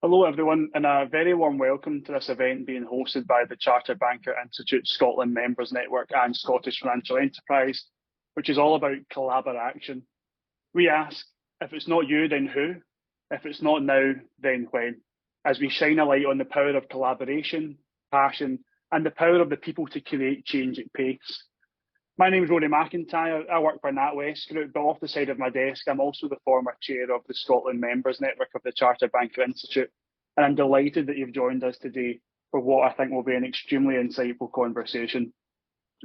Hello, everyone, and a very warm welcome to this event being hosted by the Chartered Banker Institute Scotland Members Network and Scottish Financial Enterprise, which is all about Collaboraction. We ask, if it's not you, then who? If it's not now, then when? As we shine a light on the power of collaboration, passion, and the power of the people to create change at pace. My name is Rory McIntyre. I work for NatWest Group, but off the side of my desk, I'm also the former chair of the Scotland Members Network of the Chartered Banker Institute, and I'm delighted that you've joined us today for what I think will be an extremely insightful conversation.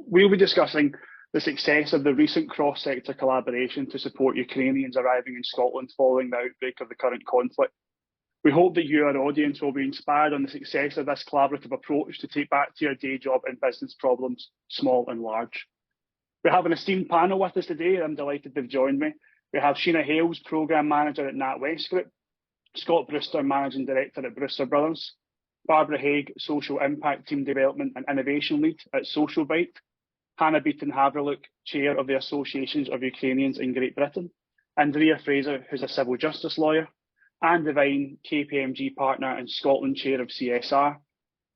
We'll be discussing the success of the recent cross-sector collaboration to support Ukrainians arriving in Scotland following the outbreak of the current conflict. We hope that you, our audience, will be inspired on the success of this collaborative approach to take back to your day job and business problems, small and large. We have an esteemed panel with us today. I'm delighted they've joined me. We have Sheena Hales, Programme Manager at NatWest Group, Scott Brewster, Managing Director at Brewster Brothers, Barbara Haig, Social Impact Team Development and Innovation Lead at Social Byte, Hannah Beaton-Haverlook, Chair of the Associations of Ukrainians in Great Britain, Andrea Fraser, who's a civil justice lawyer, Anne Devine, KPMG Partner and Scotland Chair of CSR,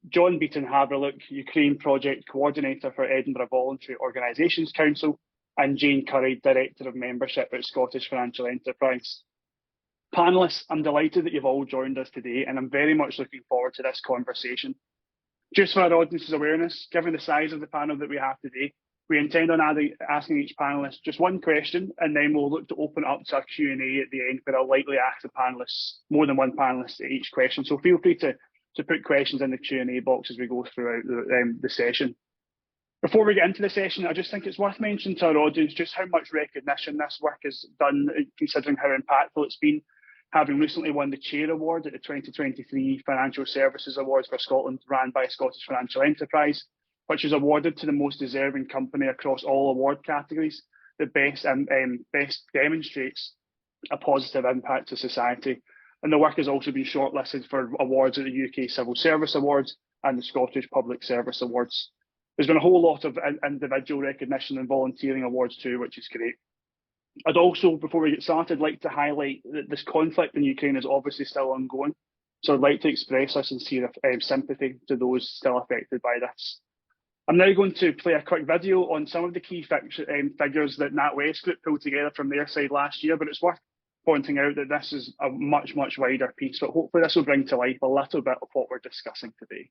John Beaton-Haverlook, Ukraine Project Coordinator for Edinburgh Voluntary Organisations Council, and Jane Curry, Director of Membership at Scottish Financial Enterprise. Panellists, I'm delighted that you've all joined us today, and I'm very much looking forward to this conversation. Just for our audience's awareness, given the size of the panel that we have today, we intend on asking each panellist just one question, and then we'll look to open up to a Q&A at the end, where I'll likely ask the panellists, more than one panellist at each question. So feel free to put questions in the Q&A box as we go throughout the session. Before we get into the session, I just think it's worth mentioning to our audience just how much recognition this work has done, considering how impactful it's been, having recently won the Chair Award at the 2023 Financial Services Awards for Scotland, ran by Scottish Financial Enterprise, which is awarded to the most deserving company across all award categories that best demonstrates a positive impact to society. And the work has also been shortlisted for awards at the UK Civil Service Awards and the Scottish Public Service Awards. There's been a whole lot of individual recognition and volunteering awards too, which is great. I'd also, before we get started, like to highlight that this conflict in Ukraine is obviously still ongoing. So I'd like to express our sincere sympathy to those still affected by this. I'm now going to play a quick video on some of the key figures that NatWest Group pulled together from their side last year, but it's worth pointing out that this is a much, much wider piece, but hopefully this will bring to life a little bit of what we're discussing today.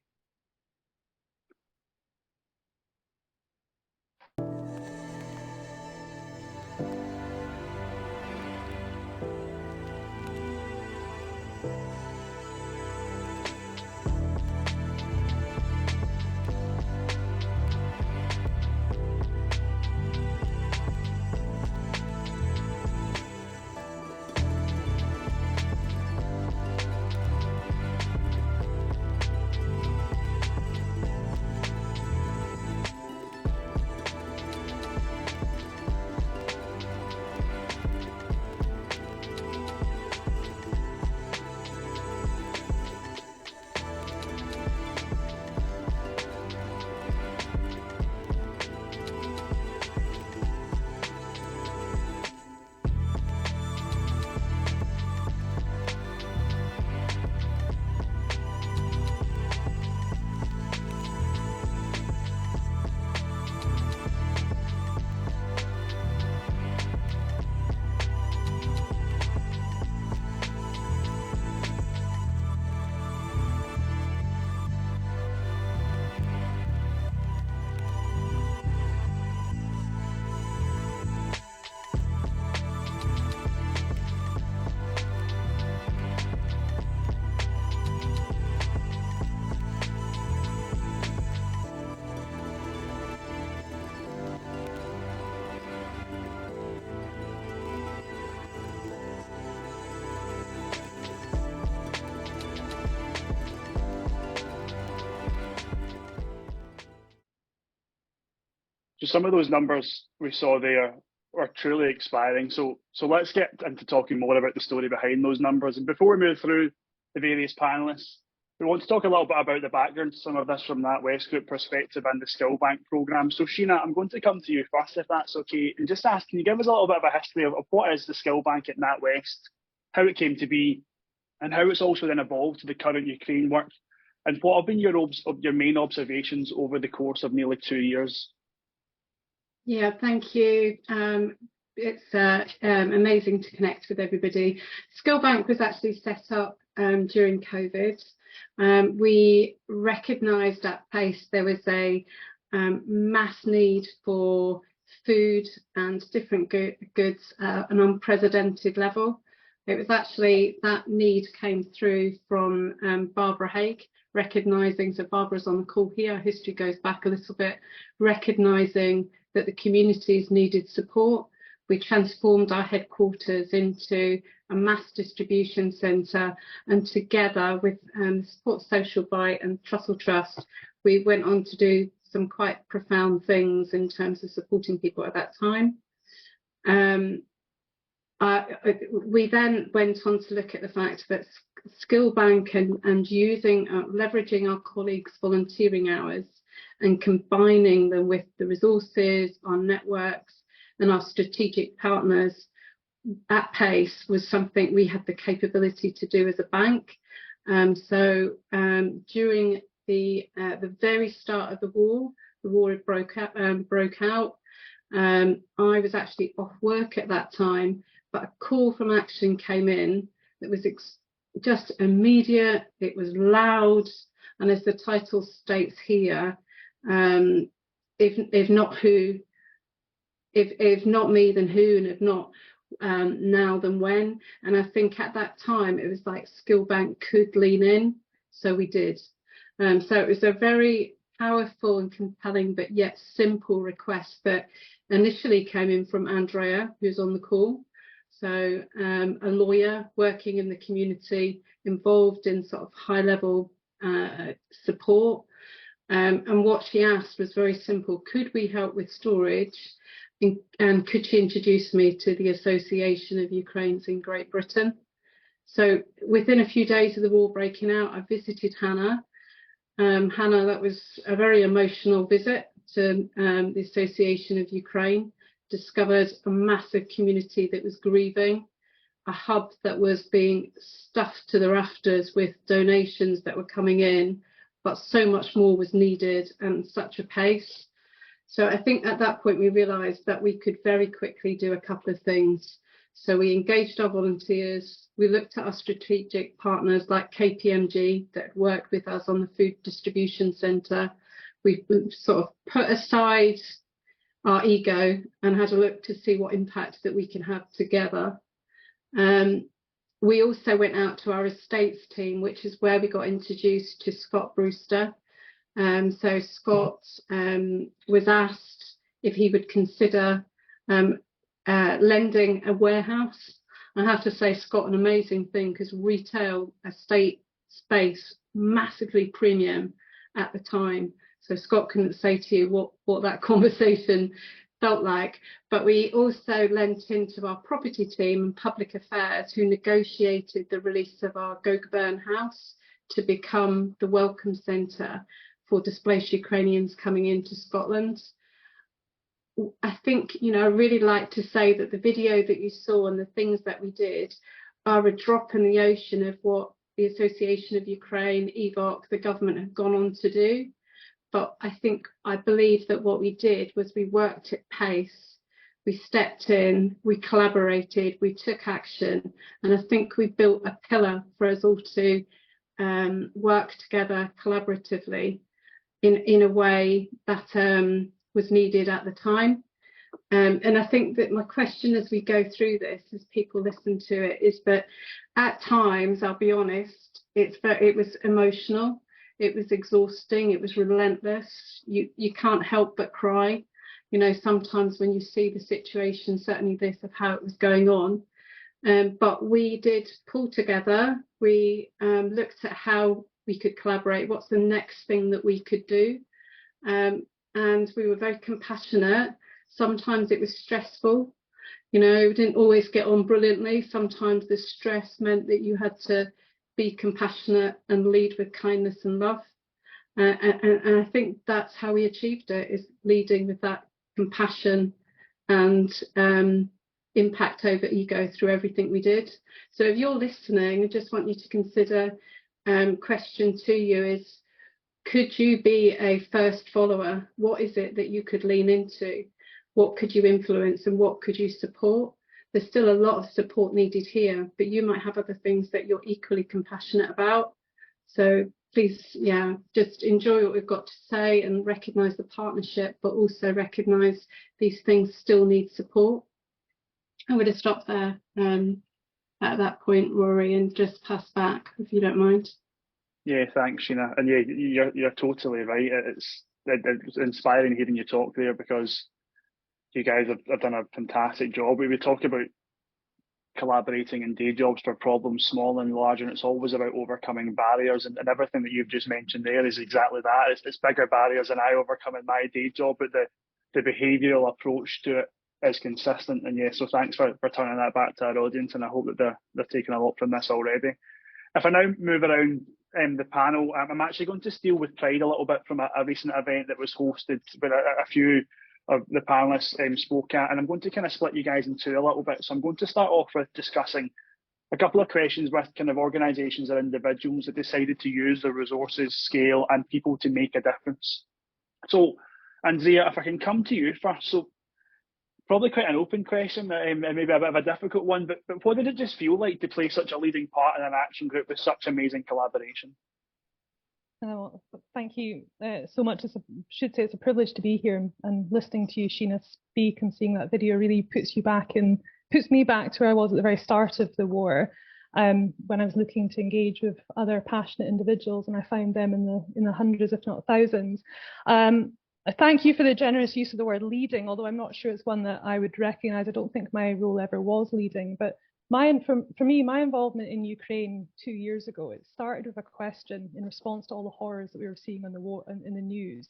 So some of those numbers we saw there are truly inspiring. So let's get into talking more about the story behind those numbers. And before we move through the various panellists, we want to talk a little bit about the background to some of this from that West Group perspective and the Skill Bank programme. So Sheena, I'm going to come to you first, if that's okay, and just ask, can you give us a little bit of a history of what is the Skill Bank at NatWest, how it came to be, and how it's also then evolved to the current Ukraine work, and what have been your main observations over the course of nearly 2 years? Yeah, thank you. It's amazing to connect with everybody. Skillbank was actually set up during COVID. We recognised at pace there was a mass need for food and different goods at an unprecedented level. It was actually that need came through from Barbara Haig, recognising, so Barbara's on the call here, history goes back a little bit, recognising that the communities needed support. We transformed our headquarters into a mass distribution centre, and together with Support Social Bite and Trussell Trust, we went on to do some quite profound things in terms of supporting people at that time. We then went on to look at the fact that Skillbank and using, leveraging our colleagues' volunteering hours and combining them with the resources, our networks and our strategic partners at pace was something we had the capability to do as a bank. So during the very start of the war had broke out. I was actually off work at that time, but a call from Action came in that was just immediate, it was loud, and as the title states here, if not who, if not me, then who, and if not now, then when. And I think at that time it was like Skillbank could lean in, so we did. So it was a very powerful and compelling but yet simple request that initially came in from Andrea, who's on the call. So a lawyer working in the community, involved in sort of high level support. And what she asked was very simple: could we help with storage? And could she introduce me to the Association of Ukrainians in Great Britain? So within a few days of the war breaking out, I visited Hannah. Hannah, that was a very emotional visit to the Association of Ukraine. Discovered a massive community that was grieving, a hub that was being stuffed to the rafters with donations that were coming in, but so much more was needed and such a pace. So I think at that point we realised that we could very quickly do a couple of things. So we engaged our volunteers, we looked at our strategic partners like KPMG that worked with us on the food distribution centre. We sort of put aside our ego and had a look to see what impact that we can have together. We also went out to our estates team, which is where we got introduced to Scott Brewster. So Scott was asked if he would consider lending a warehouse. I have to say, Scott, an amazing thing, because retail estate space massively premium at the time. So Scott couldn't say to you what that conversation felt like. But we also lent into our property team and public affairs, who negotiated the release of our Gogarburn house to become the welcome centre for displaced Ukrainians coming into Scotland. I think, I really like to say that the video that you saw and the things that we did are a drop in the ocean of what the Association of Ukraine, EVOC, the government have gone on to do. But I believe that what we did was we worked at pace, we stepped in, we collaborated, we took action, and I think we built a pillar for us all to work together collaboratively in a way that was needed at the time. And I think that my question as we go through this, as people listen to it, is that at times, I'll be honest, it was emotional. It was exhausting. It was relentless. You can't help but cry, sometimes when you see the situation, certainly this, of how it was going on. But we did pull together. We looked at how we could collaborate. What's the next thing that we could do? And we were very compassionate. Sometimes it was stressful. We didn't always get on brilliantly. Sometimes the stress meant that you had to be compassionate and lead with kindness and love. And I think that's how we achieved it, is leading with that compassion and impact over ego through everything we did. So if you're listening, I just want you to consider, question to you is, could you be a first follower? What is it that you could lean into? What could you influence and what could you support? There's still a lot of support needed here, but you might have other things that you're equally compassionate about. So please, just enjoy what we've got to say and recognise the partnership, but also recognise these things still need support. I would have stopped there at that point, Rory, and just pass back, if you don't mind. Yeah, thanks, Sheena. And yeah, you're totally right. It's inspiring hearing you talk there, because you guys have done a fantastic job. We talk about collaborating in day jobs for problems small and large, and it's always about overcoming barriers, and everything that you've just mentioned there is exactly that. It's bigger barriers than I overcome in my day job, but the behavioural approach to it is consistent. And yeah, so thanks for turning that back to our audience, and I hope that they're taking a lot from this already. If I now move around the panel, I'm actually going to steal with pride a little bit from a recent event that was hosted where a few of the panelists spoke at, and I'm going to kind of split you guys in two a little bit. So I'm going to start off with discussing a couple of questions with kind of organisations or individuals that decided to use their resources, scale, and people to make a difference. So, Andrea, if I can come to you first. So, probably quite an open question, and maybe a bit of a difficult one, but what did it just feel like to play such a leading part in an action group with such amazing collaboration? Thank you so much. I should say it's a privilege to be here, and listening to you, Sheena, speak and seeing that video really puts me back to where I was at the very start of the war, when I was looking to engage with other passionate individuals, and I found them in the hundreds, if not thousands. Thank you for the generous use of the word leading, although I'm not sure it's one that I would recognise. I don't think my role ever was leading, but for me, my involvement in Ukraine 2 years ago, it started with a question in response to all the horrors that we were seeing on the war in the news.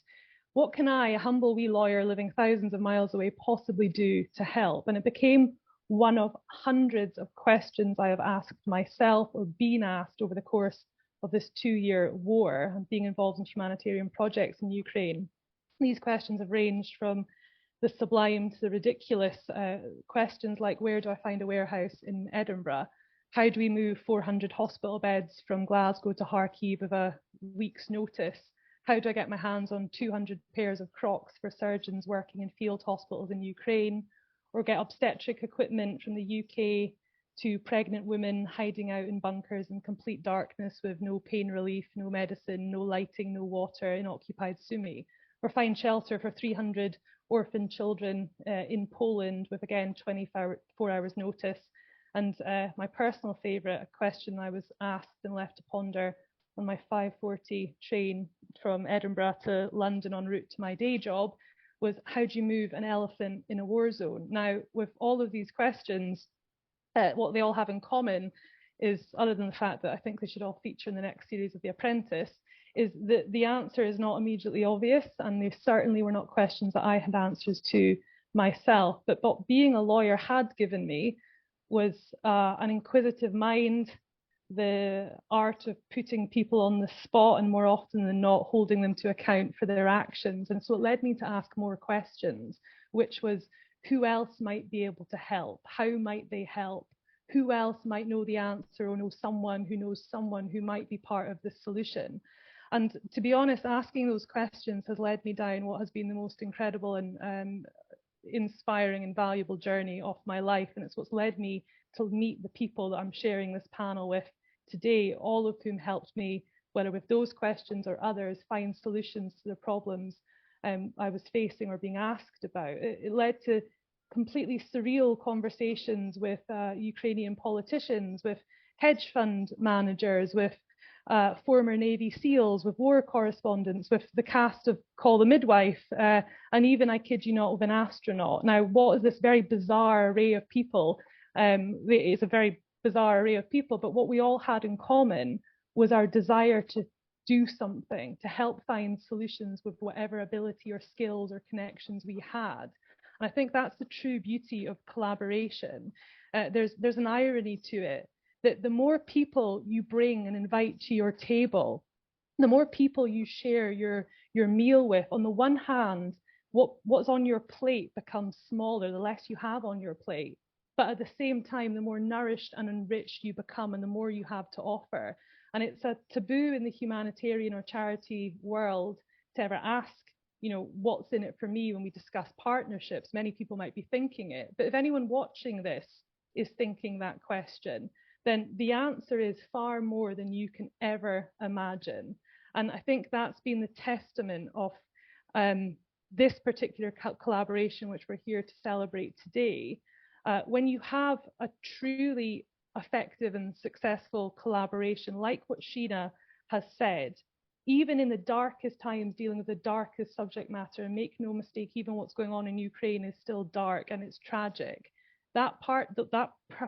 What can I, a humble wee lawyer living thousands of miles away, possibly do to help? And it became one of hundreds of questions I have asked myself or been asked over the course of this 2-year war and being involved in humanitarian projects in Ukraine. These questions have ranged from the sublime to the ridiculous, questions like, where do I find a warehouse in Edinburgh? How do we move 400 hospital beds from Glasgow to Kharkiv with a week's notice? How do I get my hands on 200 pairs of Crocs for surgeons working in field hospitals in Ukraine? Or get obstetric equipment from the UK to pregnant women hiding out in bunkers in complete darkness with no pain relief, no medicine, no lighting, no water in occupied Sumy? Or find shelter for 300 orphan children in Poland with, again, 24 hours notice. And my personal favourite, a question I was asked and left to ponder on my 5:40 train from Edinburgh to London en route to my day job, was, how do you move an elephant in a war zone? Now, with all of these questions, what they all have in common is, other than the fact that I think they should all feature in the next series of The Apprentice, is that the answer is not immediately obvious, and they certainly were not questions that I had answers to myself. But what being a lawyer had given me was an inquisitive mind, the art of putting people on the spot, and more often than not holding them to account for their actions. And so it led me to ask more questions, which was, who else might be able to help? How might they help? Who else might know the answer, or know someone who might be part of the solution? And to be honest, asking those questions has led me down what has been the most incredible and inspiring and valuable journey of my life. And it's what's led me to meet the people that I'm sharing this panel with today, all of whom helped me, whether with those questions or others, find solutions to the problems I was facing or being asked about. It led to completely surreal conversations with Ukrainian politicians, with hedge fund managers, with former Navy SEALs, with war correspondents, with the cast of Call the Midwife, and even, I kid you not, with an astronaut. Now, what is this very bizarre array of people? It's a very bizarre array of people, but what we all had in common was our desire to do something, to help find solutions with whatever ability or skills or connections we had. And I think that's the true beauty of collaboration. There's an irony to it, that the more people you bring and invite to your table, the more people you share your meal with, on the one hand, what's on your plate becomes smaller, the less you have on your plate. But at the same time, the more nourished and enriched you become and the more you have to offer. And it's a taboo in the humanitarian or charity world to ever ask, you know, what's in it for me when we discuss partnerships. Many people might be thinking it, but if anyone watching this is thinking that question, then the answer is far more than you can ever imagine. And I think that's been the testament of this particular collaboration, which we're here to celebrate today. When you have a truly effective and successful collaboration, like what Sheena has said, even in the darkest times, dealing with the darkest subject matter, and make no mistake, even what's going on in Ukraine is still dark and it's tragic. That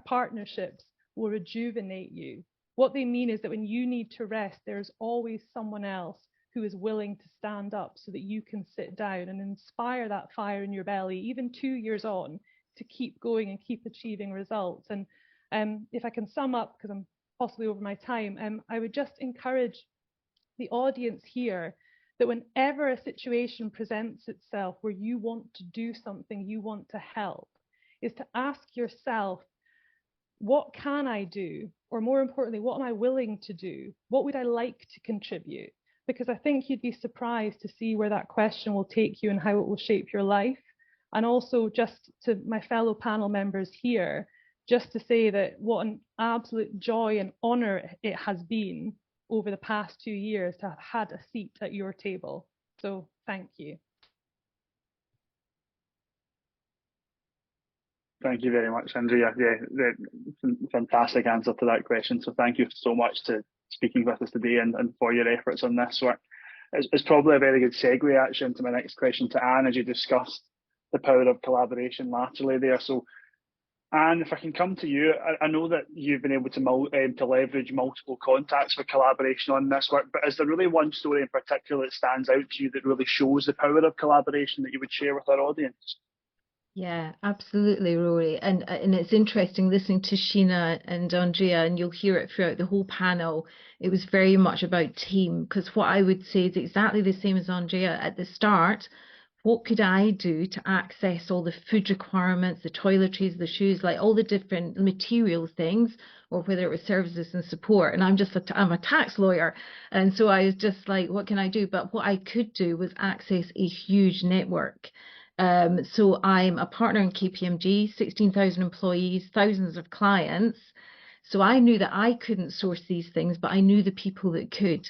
partnerships will rejuvenate you. What they mean is that when you need to rest, there's always someone else who is willing to stand up so that you can sit down and inspire that fire in your belly, even 2 years on, to keep going and keep achieving results. And if I can sum up, because I'm possibly over my time, I would just encourage the audience here that whenever a situation presents itself where you want to do something, you want to help, is to ask yourself, what can I do? Or more importantly, what am I willing to do? What would I like to contribute? Because I think you'd be surprised to see where that question will take you and how it will shape your life. And also, just to my fellow panel members here, just to say that what an absolute joy and honor it has been over the past 2 years to have had a seat at your table. So thank you. Thank you very much, Andrea. Yeah, fantastic answer to that question. So thank you so much to speaking with us today and for your efforts on this work. It's probably a very good segue actually into my next question to Anne, as you discussed the power of collaboration laterally there. So Anne, if I can come to you, I know that you've been able to leverage multiple contacts for collaboration on this work, but is there really one story in particular that stands out to you that really shows the power of collaboration that you would share with our audience? Yeah, absolutely, Rory. And it's interesting listening to Sheena and Andrea, and you'll hear it throughout the whole panel. It was very much about team, because what I would say is exactly the same as Andrea at the start. What could I do to access all the food requirements, the toiletries, the shoes, like all the different material things, or whether it was services and support. And I'm a tax lawyer. And so I was just like, what can I do? But what I could do was access a huge network. So I'm a partner in KPMG, 16,000 employees, thousands of clients. So I knew that I couldn't source these things, but I knew the people that could.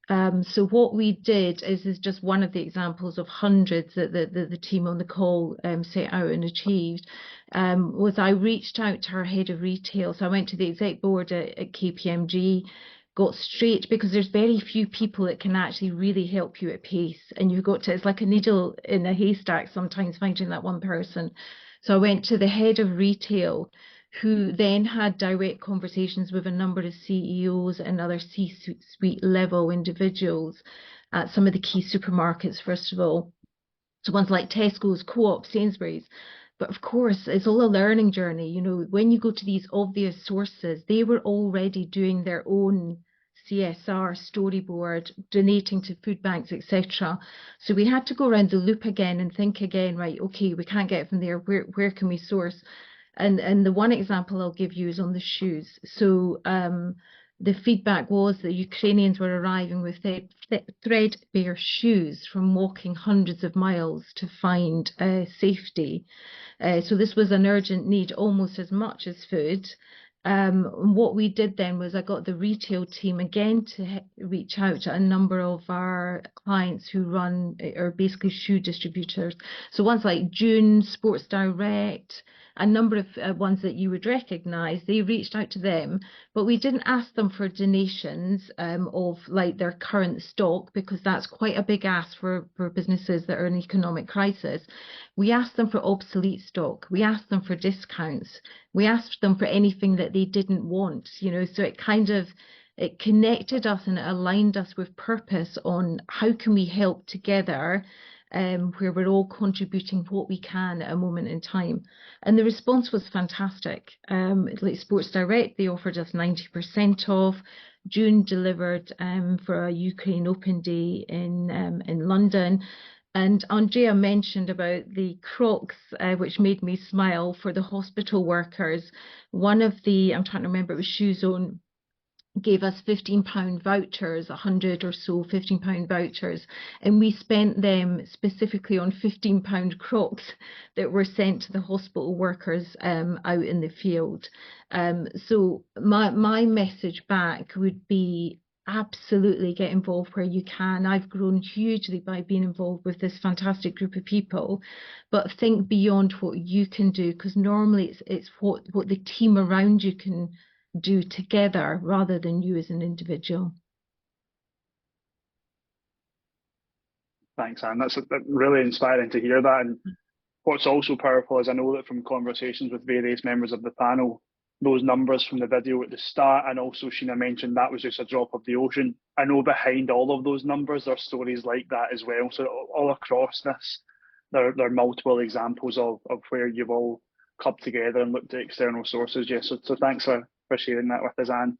So what we did is just one of the examples of hundreds that the team on the call set out and achieved, was I reached out to our head of retail. So I went to the exec board at KPMG, got straight, because there's very few people that can actually really help you at pace, and you've got to, it's like a needle in a haystack sometimes finding that one person. So I went to the head of retail, who then had direct conversations with a number of CEOs and other C-suite level individuals at some of the key supermarkets, first of all. So ones like Tesco's, Co-op, Sainsbury's. But of course, it's all a learning journey. You know, when you go to these obvious sources, they were already doing their own CSR storyboard, donating to food banks, etc. So we had to go around the loop again and think again, right, okay, we can't get from there. Where can we source? And the one example I'll give you is on the shoes. So the feedback was that Ukrainians were arriving with threadbare shoes from walking hundreds of miles to find safety. So this was an urgent need almost as much as food. What we did then was I got the retail team again to reach out to a number of our clients who are basically shoe distributors. So ones like June, Sports Direct, a number of ones that you would recognise, they reached out to them, but we didn't ask them for donations of like their current stock, because that's quite a big ask for businesses that are in economic crisis. We asked them for obsolete stock. We asked them for discounts. We asked them for anything that they didn't want, you know, so it connected us and it aligned us with purpose on how can we help together, where we're all contributing what we can at a moment in time. And the response was fantastic. Like Sports Direct, they offered us 90% off. June delivered for a Ukraine Open Day in London. And Andrea mentioned about the Crocs, which made me smile, for the hospital workers. One of the, I'm trying to remember, it was Shoe Zone, gave us £15 vouchers, 100 or so £15 vouchers, and we spent them specifically on £15 Crocs that were sent to the hospital workers out in the field. So my message back would be, absolutely get involved where you can. I've grown hugely by being involved with this fantastic group of people, but think beyond what you can do, because normally it's what the team around you can do together rather than you as an individual. Thanks, Anne. That's really inspiring to hear that. And what's also powerful is I know that from conversations with various members of the panel, those numbers from the video at the start, and also Sheena mentioned that was just a drop of the ocean. I know behind all of those numbers there are stories like that as well. So all across this, there are multiple examples of where you've all clubbed together and looked at external sources. Yes, so thanks for sharing that with us, Anne.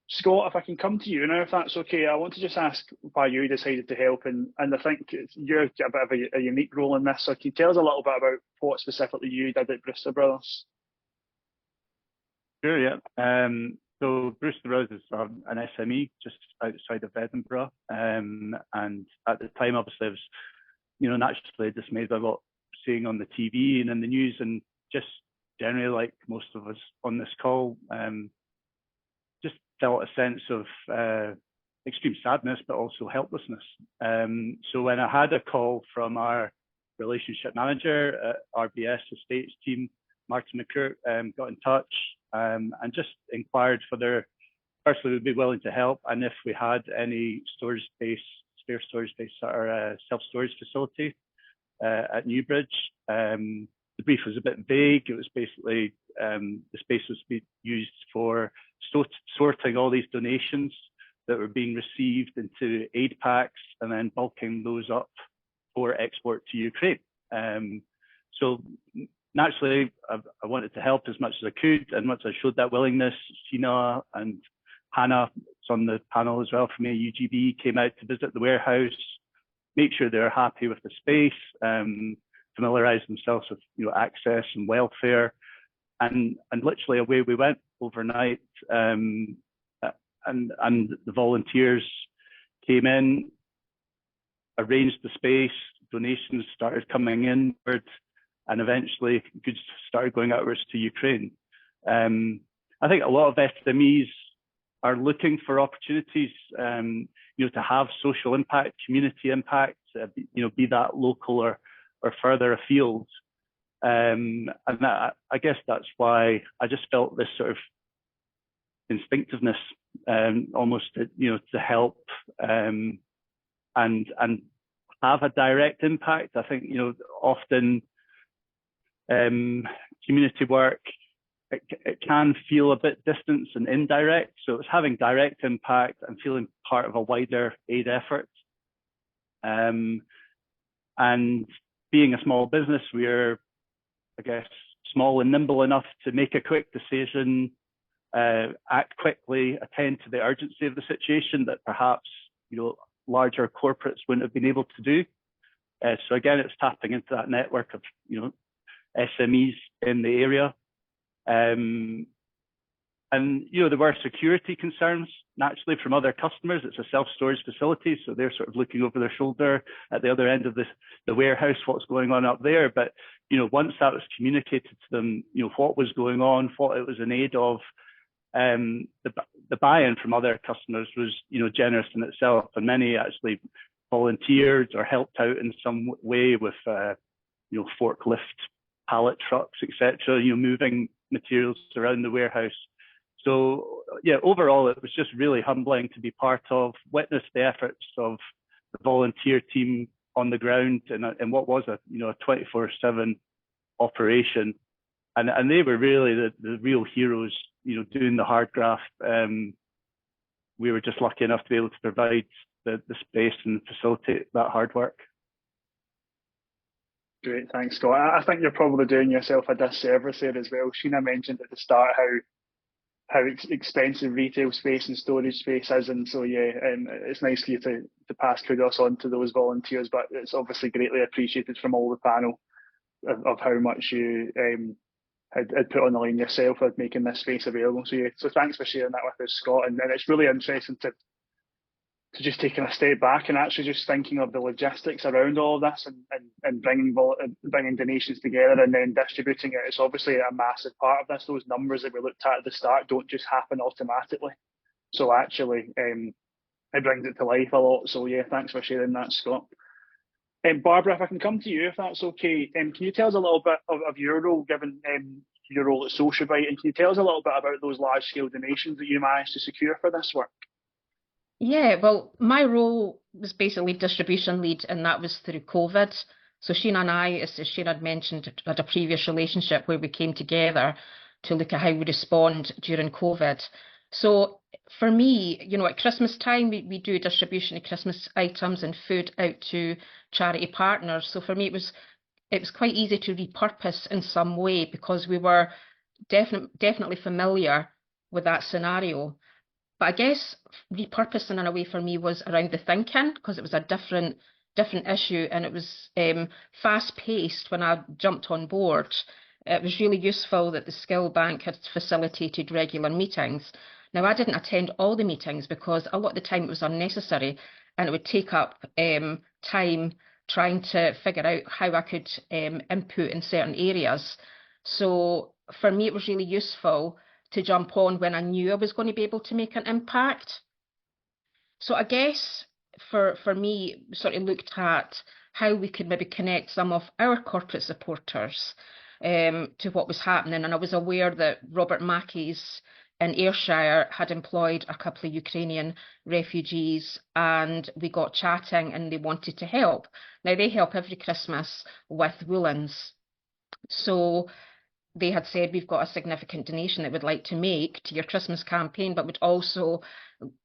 Scott, if I can come to you now, if that's okay, I want to just ask why you decided to help, and I think you're a bit of a unique role in this. So can you tell us a little bit about what specifically you did at Brewster Brothers? Sure, yeah. So Brewster Brothers is an SME just outside of Edinburgh, and at the time, obviously, I was, naturally dismayed by what seeing on the TV and in the news, and just generally, like most of us on this call, just felt a sense of extreme sadness, but also helplessness. So when I had a call from our relationship manager at RBS Estates team, Martin McCourt, got in touch and just inquired whether firstly we'd be willing to help, and if we had any spare storage space at our self-storage facility at Newbridge. The brief was a bit vague. It was basically the space was to be used for sorting all these donations that were being received into aid packs and then bulking those up for export to Ukraine. So naturally, I wanted to help as much as I could, and once I showed that willingness, Sheena and Hannah, who's on the panel as well from UGB, came out to visit the warehouse, make sure they're happy with the space, familiarize themselves with access and welfare, and literally away we went overnight. And the volunteers came in, arranged the space, donations started coming inward, and eventually goods started going outwards to Ukraine. I think a lot of SMEs are looking for opportunities, to have social impact, community impact, be that local or further afield. And that, I guess that's why I just felt this sort of instinctiveness, almost to help and have a direct impact. I think often community work, it can feel a bit distant and indirect. So it's having direct impact and feeling part of a wider aid effort. And being a small business, we're, I guess, small and nimble enough to make a quick decision, act quickly, attend to the urgency of the situation that perhaps larger corporates wouldn't have been able to do. So again, it's tapping into that network of SMEs in the area. And there were security concerns naturally from other customers. It's a self-storage facility, so they're sort of looking over their shoulder at the other end of the warehouse, what's going on up there. But once that was communicated to them, what was going on, what it was in aid of, the buy-in from other customers was generous in itself, and many actually volunteered or helped out in some way with forklift, pallet trucks, etc. Moving materials around the warehouse. So yeah, overall, it was just really humbling to be part of, witness the efforts of the volunteer team on the ground in what was a 24/7 operation, and they were really the real heroes, doing the hard graft. We were just lucky enough to be able to provide the space and facilitate that hard work. Great, thanks, Scott. I think you're probably doing yourself a disservice there as well. Sheena mentioned at the start how expensive retail space and storage space is. And so, yeah, it's nice for you to pass kudos on to those volunteers, but it's obviously greatly appreciated from all the panel of how much you had put on the line yourself with making this space available. So, yeah, so thanks for sharing that with us, Scott. And it's really interesting to just taking a step back and actually just thinking of the logistics around all of this and bringing donations together and then distributing it. It's obviously a massive part of this. Those numbers that we looked at the start don't just happen automatically. So actually, it brings it to life a lot. So yeah, thanks for sharing that, Scott. Barbara, if I can come to you, if that's okay, can you tell us a little bit of your role, given your role at Socialbyte, and can you tell us a little bit about those large-scale donations that you managed to secure for this work? Yeah, well, my role was basically distribution lead, and that was through COVID. So Sheena and I, as Sheena had mentioned, had a previous relationship where we came together to look at how we respond during COVID. So for me, you know, at Christmas time, we do distribution of Christmas items and food out to charity partners. So for me, it was quite easy to repurpose in some way because we were definitely familiar with that scenario. But I guess repurposing in a way for me was around the thinking, because it was a different issue, and it was fast paced when I jumped on board. It was really useful that the Skill Bank had facilitated regular meetings. Now, I didn't attend all the meetings because a lot of the time it was unnecessary, and it would take up time trying to figure out how I could input in certain areas. So for me, it was really useful to jump on when I knew I was going to be able to make an impact. So I guess for me, sort of looked at how we could maybe connect some of our corporate supporters to what was happening. And I was aware that Robert Mackey's in Ayrshire had employed a couple of Ukrainian refugees, and we got chatting and they wanted to help. Now, they help every Christmas with woolens. So they had said, we've got a significant donation that we'd like to make to your Christmas campaign, but would also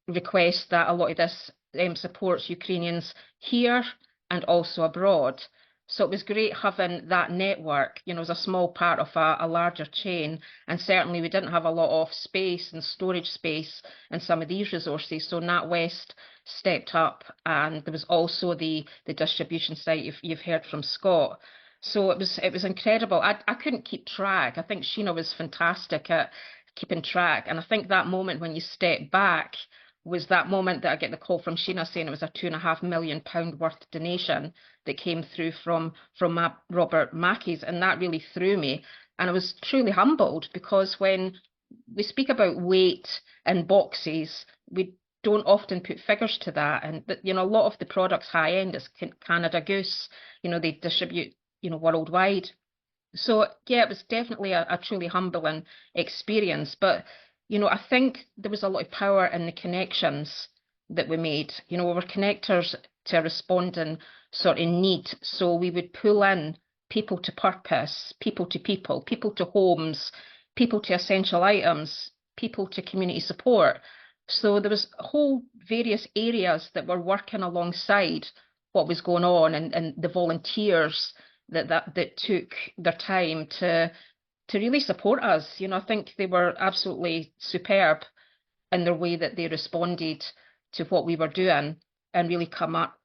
request that a lot of this supports Ukrainians here and also abroad. So it was great having that network, you know, as a small part of a larger chain. And certainly we didn't have a lot of space and storage space in some of these resources. So NatWest stepped up, and there was also the distribution site you've heard from Scott. So it was incredible. I couldn't keep track. I think Sheena was fantastic at keeping track. And I think that moment when you step back was that moment that I get the call from Sheena saying it was a £2.5 million worth donation that came through from Robert Mackey's. And that really threw me. And I was truly humbled, because when we speak about weight and boxes, we don't often put figures to that. And, you know, a lot of the products high end is Canada Goose. You know, they distribute, you know, worldwide. So yeah, it was definitely a truly humbling experience. But, you know, I think there was a lot of power in the connections that we made. You know, we were connectors to a responding sort of need. So we would pull in people to purpose, people to homes, people to essential items, people to community support. So there was whole various areas that were working alongside what was going on, and the volunteers that took their time to really support us. You know, I think they were absolutely superb in their way that they responded to what we were doing, and really come up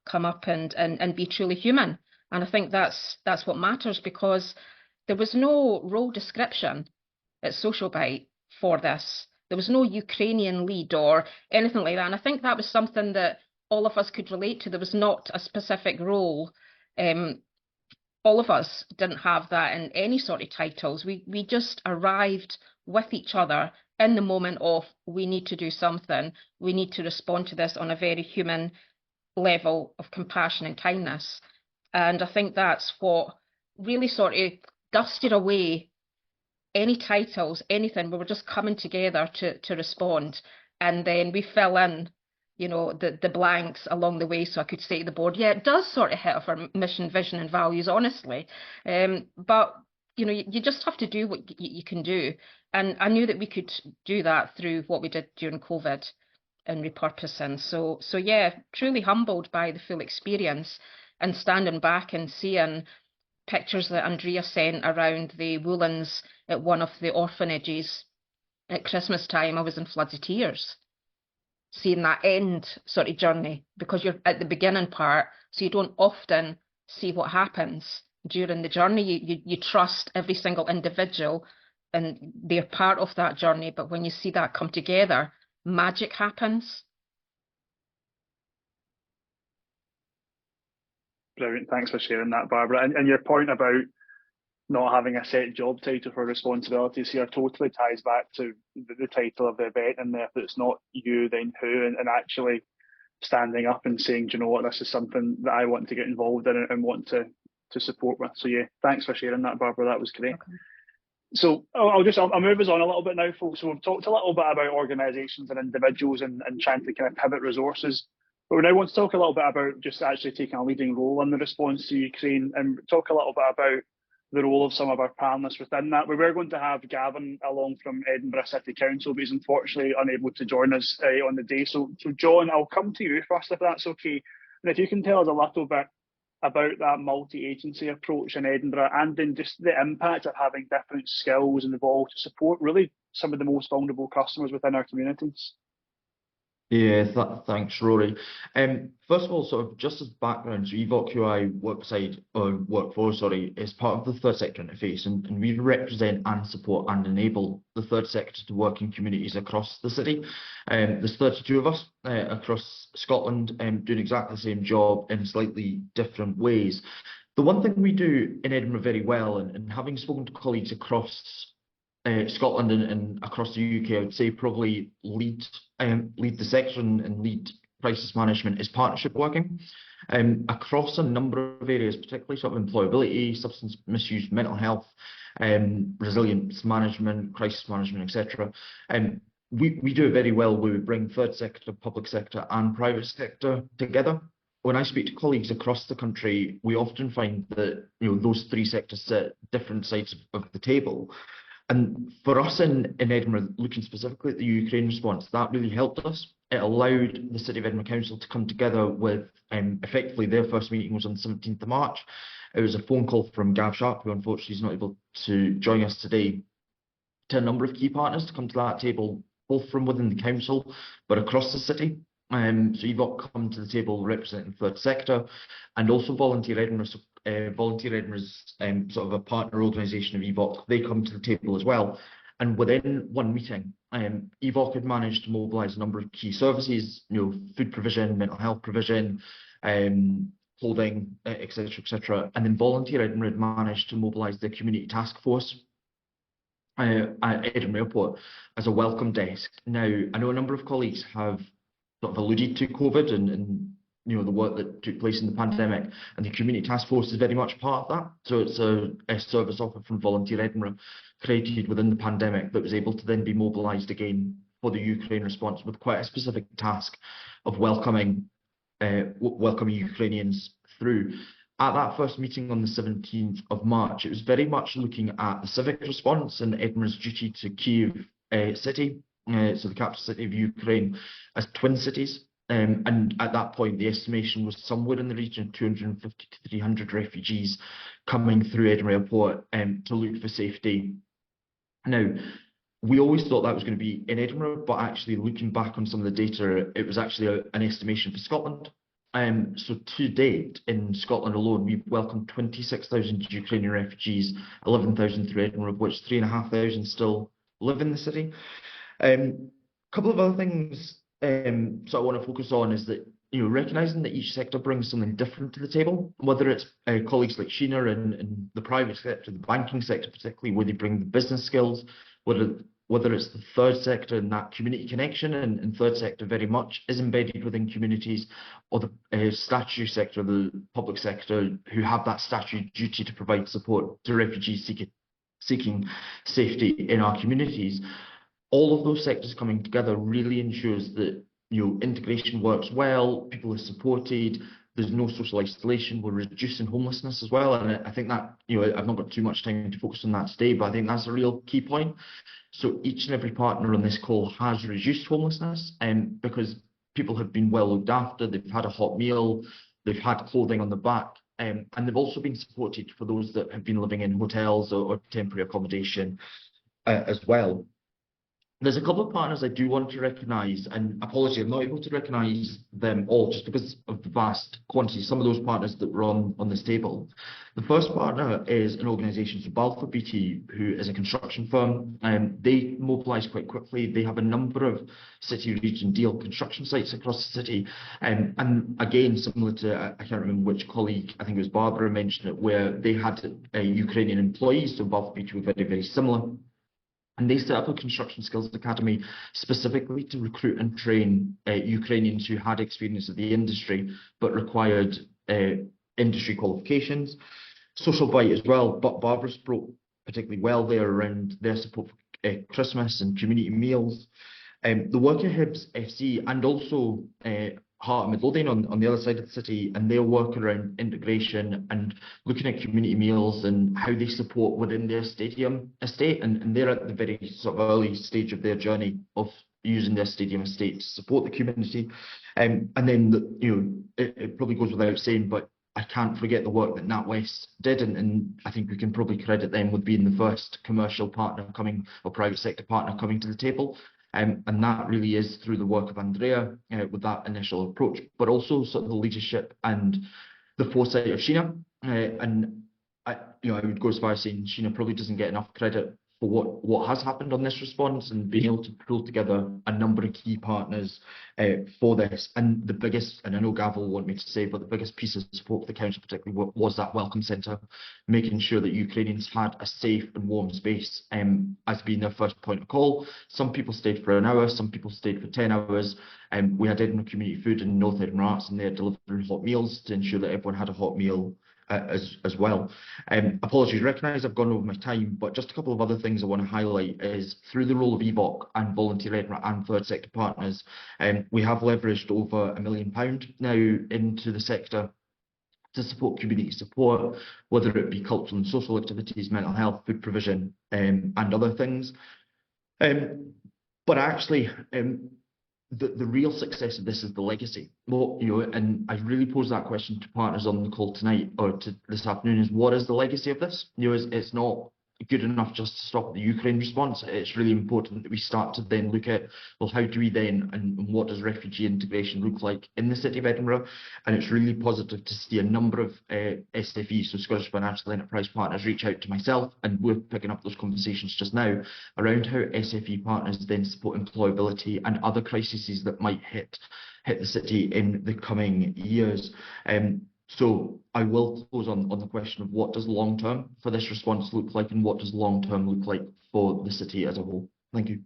and be truly human. And I think that's what matters, because there was no role description at Socialbyte for this. There was no Ukrainian lead or anything like that. And I think that was something that all of us could relate to. There was not a specific role. All of us didn't have that in any sort of titles. We just arrived with each other in the moment of, we need to do something. We need to respond to this on a very human level of compassion and kindness. And I think that's what really sort of dusted away any titles, anything. We were just coming together to respond. And then we fill in, you know, the blanks along the way. So I could say to the board, yeah, it does sort of hit our mission, vision and values, honestly. But, you know, you just have to do what you can do. And I knew that we could do that through what we did during COVID and repurposing. So yeah, truly humbled by the full experience, and standing back and seeing pictures that Andrea sent around the woolens at one of the orphanages at Christmas time, I was in floods of tears, seeing that end sort of journey, because you're at the beginning part, so you don't often see what happens during the journey. You trust every single individual and they're part of that journey, but when you see that come together, magic happens. Brilliant. Thanks for sharing that, Barbara. And your point about not having a set job title for responsibilities here totally ties back to the title of the event, and if it's not you, then who, and actually standing up and saying, do you know what, this is something that I want to get involved in and want to support with. So yeah, thanks for sharing that, Barbara. That was great. Okay. So I'll move us on a little bit now, folks. So we've talked a little bit about organisations and individuals and trying to kind of pivot resources. But we now want to talk a little bit about just actually taking a leading role in the response to Ukraine, and talk a little bit about the role of some of our panellists within that. We were going to have Gavin along from Edinburgh City Council, but he's unfortunately unable to join us on the day. So John, I'll come to you first, if that's okay. And if you can tell us a little bit about that multi-agency approach in Edinburgh, and then just the impact of having different skills involved to support really some of the most vulnerable customers within our communities. Yeah, thanks, Rory. First of all, sort of just as background, so EVOC QI Workforce, is part of the third sector interface, and we represent and support and enable the third sector to work in communities across the city. There's 32 of us across Scotland doing exactly the same job in slightly different ways. The one thing we do in Edinburgh very well, and having spoken to colleagues across Scotland and across the UK, I would say probably lead the sector and lead crisis management is partnership working across a number of areas, particularly sort of employability, substance misuse, mental health, resilience management, crisis management, etc. We do it very well where we bring third sector, public sector and private sector together. When I speak to colleagues across the country, we often find that those three sectors sit different sides of the table. And for us in Edinburgh, looking specifically at the Ukraine response, that really helped us. It allowed the City of Edinburgh Council to come together with, effectively their first meeting was on the 17th of March. It was a phone call from Gav Sharp, who unfortunately is not able to join us today, to a number of key partners to come to that table, both from within the council, but across the city. So EVOC come to the table representing the third sector, and also Volunteer Edinburgh. Volunteer Edinburgh is sort of a partner organisation of EVOC. They come to the table as well. And within one meeting, EVOC had managed to mobilise a number of key services, food provision, mental health provision, clothing, etc. And then Volunteer Edinburgh had managed to mobilise the community task force at Edinburgh Airport as a welcome desk. Now, I know a number of colleagues have sort of alluded to COVID and the work that took place in the pandemic, and the community task force is very much part of that. So it's a service offer from Volunteer Edinburgh created within the pandemic that was able to then be mobilised again for the Ukraine response with quite a specific task of welcoming Ukrainians through. At that first meeting on the 17th of March, it was very much looking at the civic response and Edinburgh's duty to Kyiv city, so the capital city of Ukraine, as twin cities. And at that point, the estimation was somewhere in the region of 250 to 300 refugees coming through Edinburgh Airport to look for safety. Now, we always thought that was going to be in Edinburgh, but actually looking back on some of the data, it was actually an estimation for Scotland. So to date, in Scotland alone, we've welcomed 26,000 Ukrainian refugees, 11,000 through Edinburgh, of which 3,500 still live in the city. A couple of other things so I want to focus on is that recognising that each sector brings something different to the table, whether it's colleagues like Sheena in the private sector, the banking sector particularly, where they bring the business skills, whether it's the third sector and that community connection, and third sector very much is embedded within communities, or the statutory sector, the public sector, who have that statutory duty to provide support to refugees seeking safety in our communities. All of those sectors coming together really ensures that integration works well, people are supported, there's no social isolation, we're reducing homelessness as well. And I think that, I've not got too much time to focus on that today, but I think that's a real key point. So each and every partner on this call has reduced homelessness, because people have been well looked after, they've had a hot meal, they've had clothing on the back, and they've also been supported for those that have been living in hotels or temporary accommodation as well. There's a couple of partners I do want to recognise, and apology, I'm not able to recognise them all just because of the vast quantity, some of those partners that were on this table. The first partner is an organisation, so Balfour Beatty, who is a construction firm, and they mobilised quite quickly. They have a number of city, region, deal construction sites across the city, and again, similar to, I can't remember which colleague, I think it was Barbara mentioned it, where they had Ukrainian employees, so Balfour Beatty were very, very similar. And they set up a construction skills academy specifically to recruit and train Ukrainians who had experience of the industry but required industry qualifications. Social Bite as well, but Barbara spoke particularly well there around their support for Christmas and community meals. The work of Hibs FC and also Heart of Midlothian on the other side of the city, and their work around integration and looking at community meals and how they support within their stadium estate, and they're at the very sort of early stage of their journey of using their stadium estate to support the community. And then, you know, it probably goes without saying, but I can't forget the work that NatWest did, and I think we can probably credit them with being the first commercial partner coming, or private sector partner coming to the table. And that really is through the work of Andrea with that initial approach, but also sort of the leadership and the foresight of Sheena. And I would go as far as saying Sheena probably doesn't get enough credit for what has happened on this response and being able to pull together a number of key partners for this. And the biggest, and I know Gav will want me to say, but the biggest piece of support for the council particularly was that welcome centre, making sure that Ukrainians had a safe and warm space as being their first point of call. Some people stayed for an hour, some people stayed for 10 hours. We had Edinburgh Community Food and North Edinburgh Arts, and they're delivering hot meals to ensure that everyone had a hot meal as well. Apologies, recognise I've gone over my time, but just a couple of other things I want to highlight is through the role of EVOC and Voluntary Edinburgh and third sector partners, we have leveraged over £1 million now into the sector to support community support, whether it be cultural and social activities, mental health, food provision, and other things. But actually, the real success of this is the legacy. Well, and I really pose that question to partners on the call tonight or to this afternoon: is what is the legacy of this? It's not good enough just to stop the Ukraine response. It's really important that we start to then look at, well, how do we then, and what does refugee integration look like in the city of Edinburgh? And it's really positive to see a number of SFEs, so Scottish Financial Enterprise Partners, reach out to myself, and we're picking up those conversations just now around how SFE partners then support employability and other crises that might hit the city in the coming years. So I will close on the question of what does long-term for this response look like, and what does long-term look like for the city as a whole. Thank you.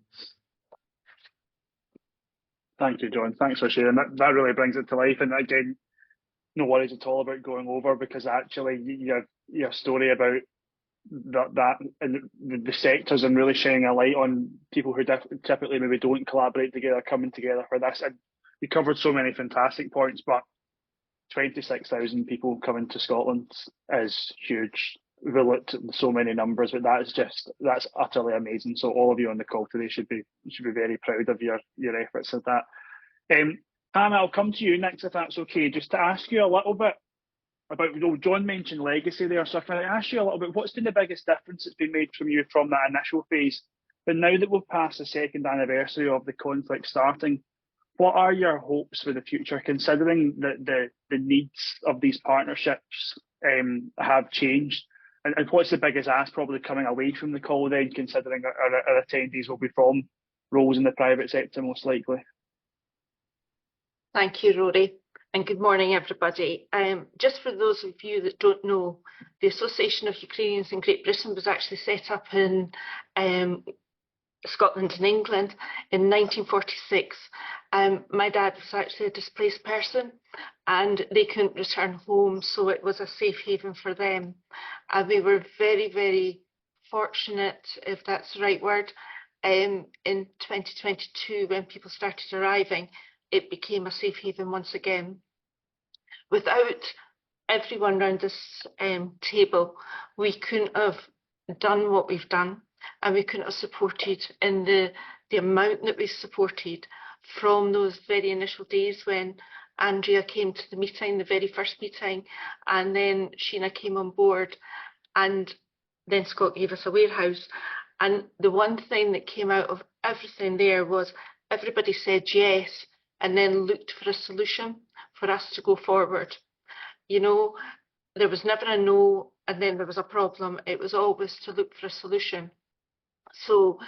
Thank you, John. Thanks for sharing. That really brings it to life. And again, no worries at all about going over, because actually your story about that and the sectors and really shining a light on people who typically maybe don't collaborate together, coming together for this. And you covered so many fantastic points, but 26,000 people coming to Scotland is huge. We looked at so many numbers, but that's utterly amazing. So all of you on the call today should be very proud of your efforts at that. Hannah, I'll come to you next if that's okay, just to ask you a little bit about, John mentioned legacy there, so can I ask you a little bit, what's been the biggest difference that's been made from you from that initial phase? But now that we've passed the second anniversary of the conflict starting, what are your hopes for the future, considering that the needs of these partnerships have changed? And what's the biggest ask probably coming away from the call then, considering our attendees will be from roles in the private sector most likely? Thank you, Rory, and good morning, everybody. Just for those of you that don't know, the Association of Ukrainians in Great Britain was actually set up in Scotland and England in 1946. My dad was actually a displaced person and they couldn't return home, so it was a safe haven for them. And we were very, very fortunate, if that's the right word, in 2022 when people started arriving, it became a safe haven once again. Without everyone around this table, we couldn't have done what we've done. And we couldn't have supported in the amount that we supported from those very initial days when Andrea came to the meeting, the very first meeting, and then Sheena came on board, and then Scott gave us a warehouse. And the one thing that came out of everything there was everybody said yes and then looked for a solution for us to go forward. You know, there was never a no and then there was a problem. It was always to look for a solution. So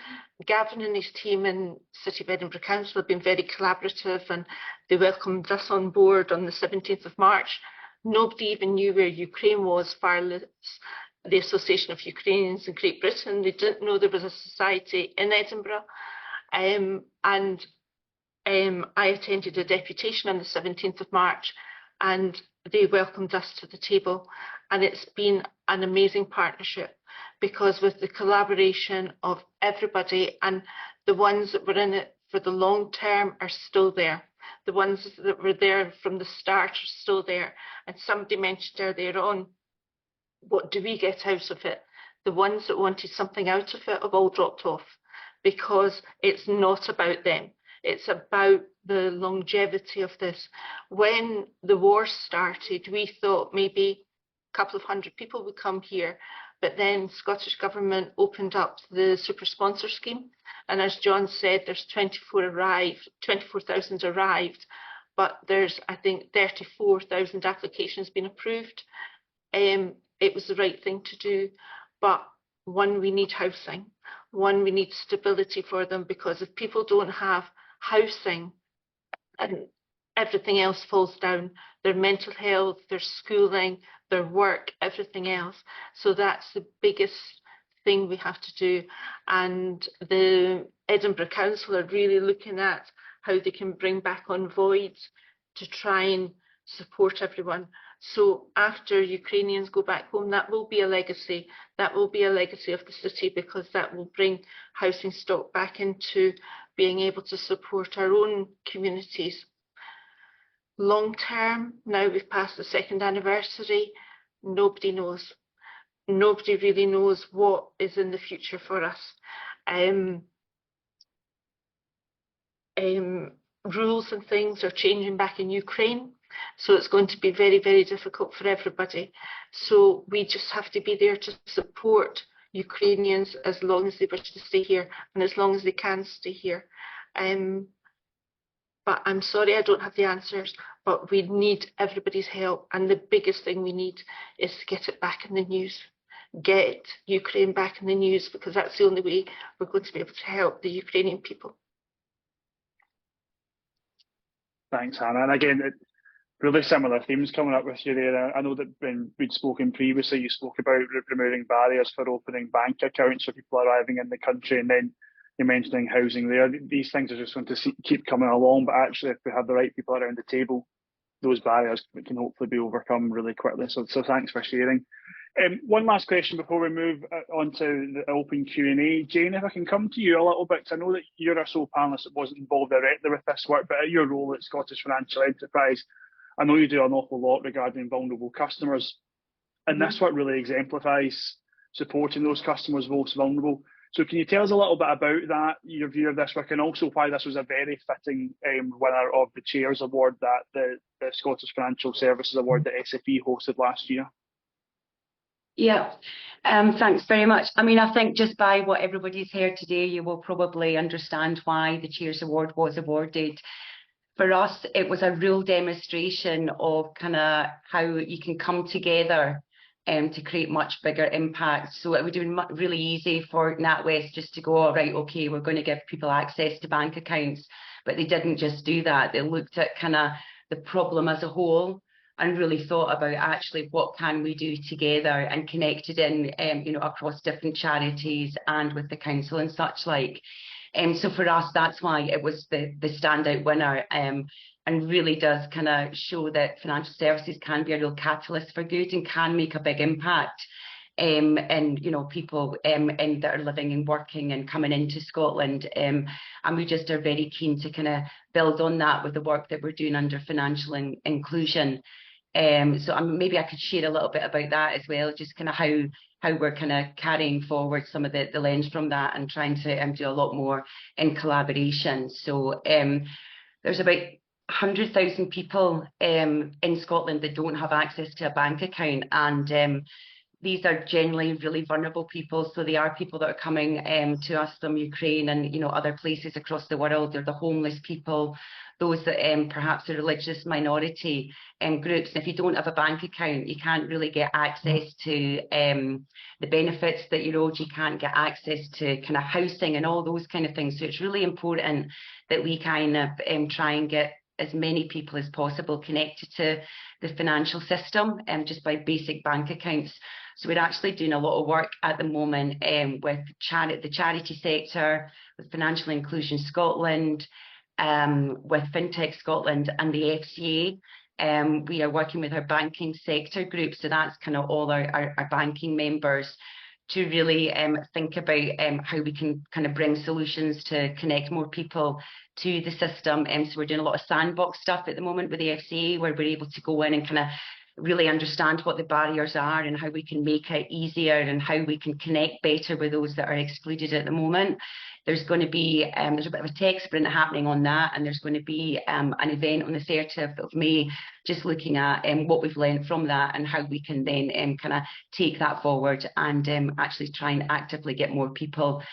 Gavin and his team in City of Edinburgh Council have been very collaborative, and they welcomed us on board on the 17th of March. Nobody even knew where Ukraine was, far less the Association of Ukrainians in Great Britain. They didn't know there was a society in Edinburgh. I attended a deputation on the 17th of March, and they welcomed us to the table. And it's been an amazing partnership, because with the collaboration of everybody, and the ones that were in it for the long term are still there. The ones that were there from the start are still there. And somebody mentioned earlier on, what do we get out of it? The ones that wanted something out of it have all dropped off, because it's not about them. It's about the longevity of this. When the war started, we thought maybe a couple of hundred people would come here, but then Scottish Government opened up the super sponsor scheme, and as John said, there's 24,000 arrived, but there's, I think, 34,000 applications been approved. It was the right thing to do, but one, we need housing. One, we need stability for them, because if people don't have housing, and everything else falls down, their mental health, their schooling, their work, everything else. So that's the biggest thing we have to do. And the Edinburgh Council are really looking at how they can bring back on voids to try and support everyone. So after Ukrainians go back home, that will be a legacy. That will be a legacy of the city, because that will bring housing stock back into being able to support our own communities. Long term, now we've passed the 2nd anniversary, nobody knows. Nobody really knows what is in the future for us. Rules and things are changing back in Ukraine, so it's going to be very, very difficult for everybody. So we just have to be there to support Ukrainians as long as they wish to stay here, and as long as they can stay here. But I'm sorry, I don't have the answers, but we need everybody's help. And the biggest thing we need is to get it back in the news. Get Ukraine back in the news, because that's the only way we're going to be able to help the Ukrainian people. Thanks, Hannah. And again, really similar themes coming up with you there. I know that when we'd spoken previously, you spoke about removing barriers for opening bank accounts for people arriving in the country, and then you're mentioning housing there. These things are just going to keep coming along, but actually if we have the right people around the table, those barriers can hopefully be overcome really quickly. So thanks for sharing. One last question before we move on to the open Q&A. Jane, if I can come to you a little bit, 'cause I know that you're a sole panellist that wasn't involved directly with this work, but at your role at Scottish Financial Enterprise, I know you do an awful lot regarding vulnerable customers, and this work really exemplifies supporting those customers most vulnerable. So can you tell us a little bit about that, your view of this work, and also why this was a very fitting winner of the Chairs Award that the Scottish Financial Services Award that SFE hosted last year? Yeah, thanks very much. I mean, I think just by what everybody's heard today, you will probably understand why the Chairs Award was awarded. For us, it was a real demonstration of kind of how you can come together to create much bigger impact. So it would have been really easy for NatWest just to go, all right, okay, we're going to give people access to bank accounts. But they didn't just do that. They looked at kind of the problem as a whole and really thought about actually what can we do together, and connected in, across different charities and with the council and such like. So for us, that's why it was the standout winner, and really does kind of show that financial services can be a real catalyst for good and can make a big impact. And people that are living and working and coming into Scotland, and we just are very keen to kind of build on that with the work that we're doing under financial inclusion. So maybe I could share a little bit about that as well, just kind of how we're kind of carrying forward some of the lens from that and trying to do a lot more in collaboration. So there's about 100,000 people in Scotland that don't have access to a bank account, and these are generally really vulnerable people. So they are people that are coming to us from Ukraine and, you know, other places across the world. They're the homeless people, those that perhaps are religious minority groups. And if you don't have a bank account, you can't really get access to the benefits that you're owed. You can't get access to kind of housing and all those kind of things. So it's really important that we kind of try and get as many people as possible connected to the financial system just by basic bank accounts. So we're actually doing a lot of work at the moment with the charity sector, with Financial Inclusion Scotland, with FinTech Scotland and the FCA. We are working with our banking sector group, so that's kind of all our banking members, to really think about how we can kind of bring solutions to connect more people to the system. So we're doing a lot of sandbox stuff at the moment with the FCA, where we're able to go in and kind of really understand what the barriers are and how we can make it easier and how we can connect better with those that are excluded at the moment. There's going to be there's a bit of a tech sprint happening on that, and there's going to be an event on the 30th of May just looking at what we've learned from that and how we can then kind of take that forward and actually try and actively get more people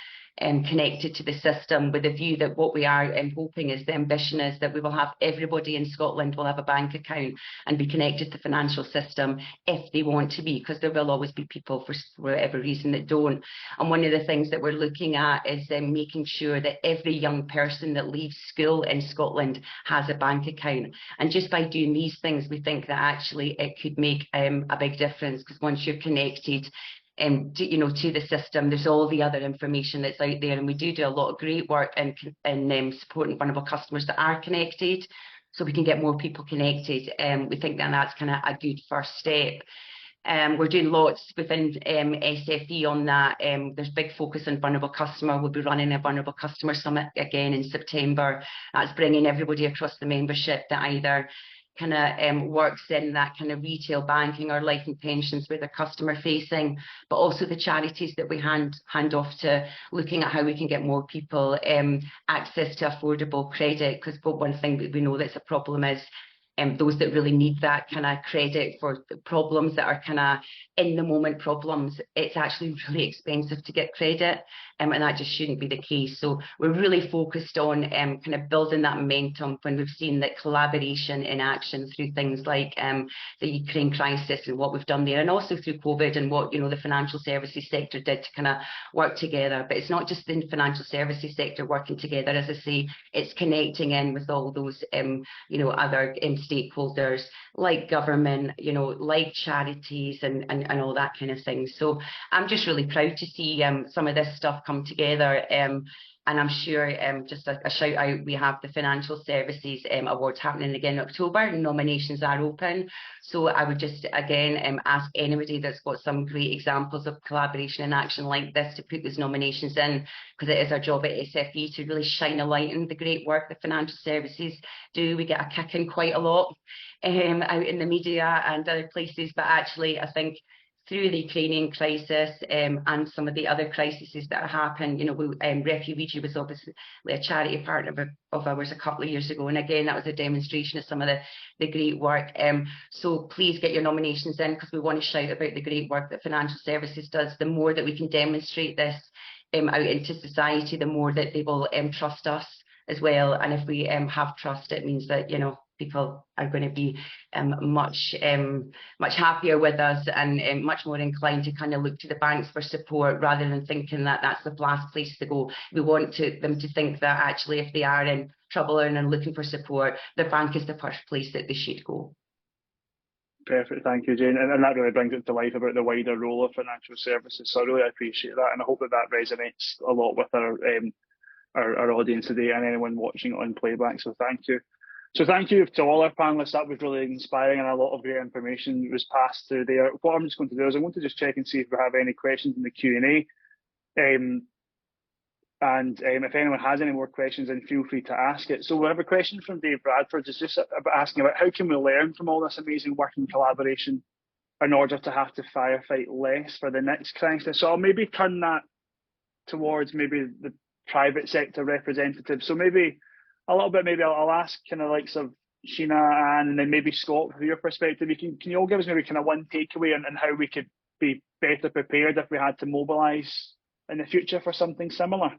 connected to the system, with a view that what we are hoping is, the ambition is that we will have everybody in Scotland will have a bank account and be connected to the financial system if they want to be, because there will always be people for whatever reason that don't. And one of the things that we're looking at is making sure that every young person that leaves school in Scotland has a bank account. And just by doing these things, we think that actually it could make a big difference, because once you're connected to the system, there's all the other information that's out there. And we do a lot of great work in supporting vulnerable customers that are connected, so we can get more people connected. We think that that's kind of a good first step. We're doing lots within SFE on that. There's big focus on vulnerable customer. We'll be running a vulnerable customer summit again in September. That's bringing everybody across the membership that either kind of works in that kind of retail banking or life and pensions where they're customer facing, but also the charities that we hand off to, looking at how we can get more people access to affordable credit. Because one thing that we know that's a problem is those that really need that kind of credit for problems that are kind of in the moment problems, it's actually really expensive to get credit, and that just shouldn't be the case. So we're really focused on kind of building that momentum when we've seen that collaboration in action through things like the Ukraine crisis and what we've done there, and also through COVID and what the financial services sector did to kind of work together. But it's not just the financial services sector working together, as I say, it's connecting in with all those other stakeholders like government, like charities and all that kind of thing. So I'm just really proud to see some of this stuff come together. And I'm sure, just a shout out, we have the Financial Services Awards happening again in October. Nominations are open. So I would just, again, ask anybody that's got some great examples of collaboration and action like this to put those nominations in, because it is our job at SFE to really shine a light on the great work that financial services do. We get a kick in quite a lot out in the media and other places, but actually I think through the Ukrainian crisis and some of the other crises that happened, Refugee was obviously a charity partner of ours a couple of years ago, and again that was a demonstration of some of the great work. So please get your nominations in, because we want to shout about the great work that financial services does. The more that we can demonstrate this out into society, the more that they will trust us as well. And if we have trust, it means that people are going to be much happier with us and much more inclined to kind of look to the banks for support, rather than thinking that that's the last place to go. We want them to think that actually if they are in trouble and looking for support, the bank is the first place that they should go. Perfect, thank you, Jane. And that really brings it to life about the wider role of financial services. So I really appreciate that, and I hope that resonates a lot with our audience today and anyone watching it on playback. So thank you. So thank you to all our panelists. That was really inspiring, and a lot of great information was passed through there. What I'm just going to do is I'm going to just check and see if we have any questions in the Q&A. If anyone has any more questions, then feel free to ask it. So we have a question from Dave Bradford, just asking about how can we learn from all this amazing work in collaboration in order to have to firefight less for the next crisis. So I'll maybe turn that towards maybe the private sector representatives. So maybe a little bit, maybe I'll ask kind of likes of Sheena, Anne, and then maybe Scott, from your perspective, can you all give us maybe kind of one takeaway on how we could be better prepared if we had to mobilise in the future for something similar?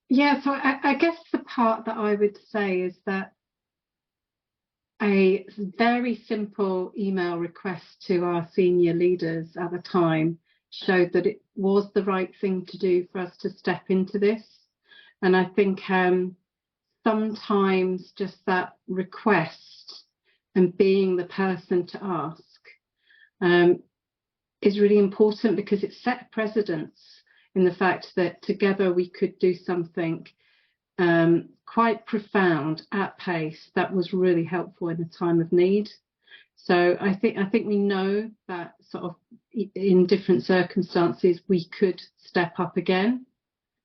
Yeah, so I guess the part that I would say is that a very simple email request to our senior leaders at the time showed that it was the right thing to do for us to step into this. And I think sometimes just that request and being the person to ask is really important, because it set precedence in the fact that together we could do something quite profound at pace that was really helpful in a time of need. So I think we know that sort of in different circumstances we could step up again.